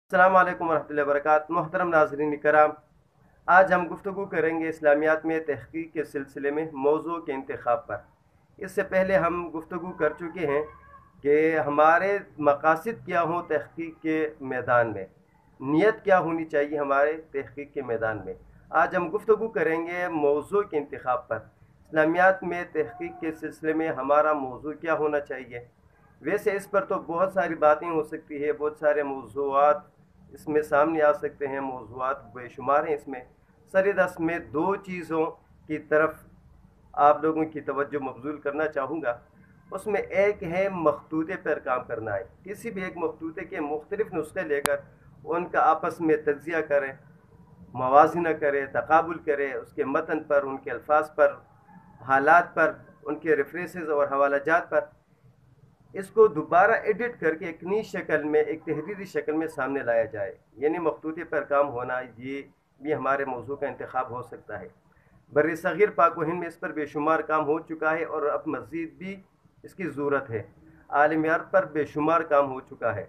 अस्सलाम वालेकुम रहमतुल्लाहि व बरकातहू। मोहतरम नाज़रीन कराम, आज हम गुफ्तगू करेंगे इस्लामियात में तहक़ीक़ के सिलसिले में मौज़ू के इंतख़ाब पर। इससे पहले हम गुफ्तगू कर चुके हैं कि हमारे मक़ासिद क्या हों तहक़ीक़ के मैदान में, नीयत क्या होनी चाहिए हमारे तहक़ीक़ के मैदान में। आज हम गुफ्तगू करेंगे मौज़ू के इंतख़ाब पर। इस्लामियात में तहक़ीक़ के सिलसिले में हमारा मौज़ू क्या होना चाहिए। वैसे इस पर तो बहुत सारी बातें हो सकती है, बहुत सारे मौज़ूआत इसमें सामने आ सकते हैं, मौज़ूआत बेशुमार हैं। इसमें सरेदस्त में दो चीज़ों की तरफ आप लोगों की तवज्जो मबज़ूल करना चाहूँगा। उसमें एक है मखतूते पर काम करना है। किसी भी एक मखतूते के मुख्तलिफ़ नुस्खे लेकर उनका आपस में तज्ज़िया करें, मवाज़ना करें, तक़ाबुल करें, उसके मतन पर, उनके अल्फाज पर, हालात पर, उनके रेफ़रेंसेस और हवालाजात पर इसको दोबारा एडिट करके एक नई शक्ल में, एक तहरीरी शक्ल में सामने लाया जाए। यानी मखतूते पर काम होना, ये भी हमारे मौज़ू का इंतख़ाब हो सकता है। बर्रे सग़ीर पाक व हिंद में इस पर बेशुमार काम हो चुका है और अब मज़ीद भी इसकी ज़रूरत है। आलमी अर्ज़ पर बेशुमार काम हो चुका है।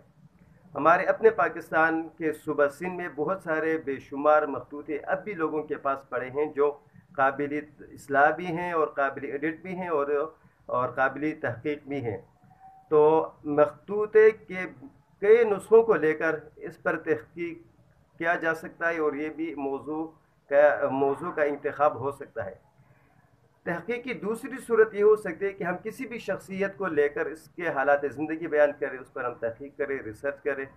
हमारे अपने पाकिस्तान के सूबा सिंध में बहुत सारे बेशुमार मखतूते अब भी लोगों के पास पड़े हैं, जो काबिल इस्लाह भी हैं और काबिल एडिट भी हैं और काबिल तहक़ीक़ भी हैं। तो मखतूते के कई नुस्खों को लेकर इस पर तहक़ीक़ किया जा सकता है और ये भी मौज़ू का इंतख़ाब हो सकता है। तहक़ीक़ की दूसरी सूरत ये हो सकती है कि हम किसी भी शख्सियत को लेकर इसके हालात ज़िंदगी बयान करें, उस पर हम तहक़ीक़ करें, रिसर्च करें,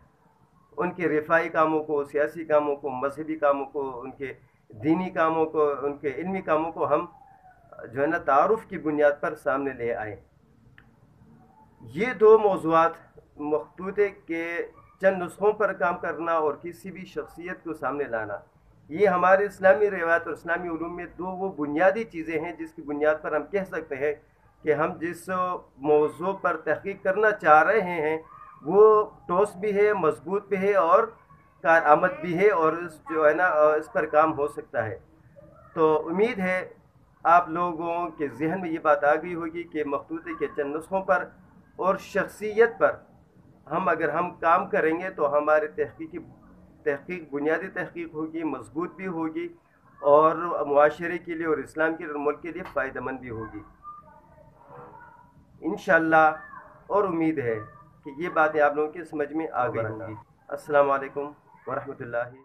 उनके रिफ़ाई कामों को, सियासी कामों को, मज़हबी कामों को, उनके दीनी कामों को, उनके इल्मी कामों को हम जो है ना तारुफ़ की बुनियाद पर सामने ले आएँ। ये दो मौज़ूआत, मखतूते के चंद नुस्ख़ों पर काम करना और किसी भी शख्सियत को सामने लाना, ये हमारे इस्लामी रिवायत और इस्लामी उलूम में दो वो बुनियादी चीज़ें हैं जिसकी बुनियाद पर हम कह सकते हैं कि हम जिस मौज़ू पर तहक़ीक़ करना चाह रहे हैं वो ठोस भी है, मज़बूत भी है और कारआमद भी है और जो है ना इस पर काम हो सकता है। तो उम्मीद है आप लोगों के ज़हन में ये बात आ गई होगी कि मखतूते के चंद नुस्ख़ों पर और शख्सियत पर अगर हम काम करेंगे तो हमारे तहक़ीक़ बुनियादी तहक़ीक़ होगी, मज़बूत भी होगी और मुआशरे के लिए और इस्लाम के लिए और मुल्क के लिए फ़ायदेमंद भी होगी इंशाअल्लाह। और उम्मीद है कि ये बातें आप लोगों की समझ में आ गई होंगी। अस्सलाम वालेकुम व रहमतुल्लाहि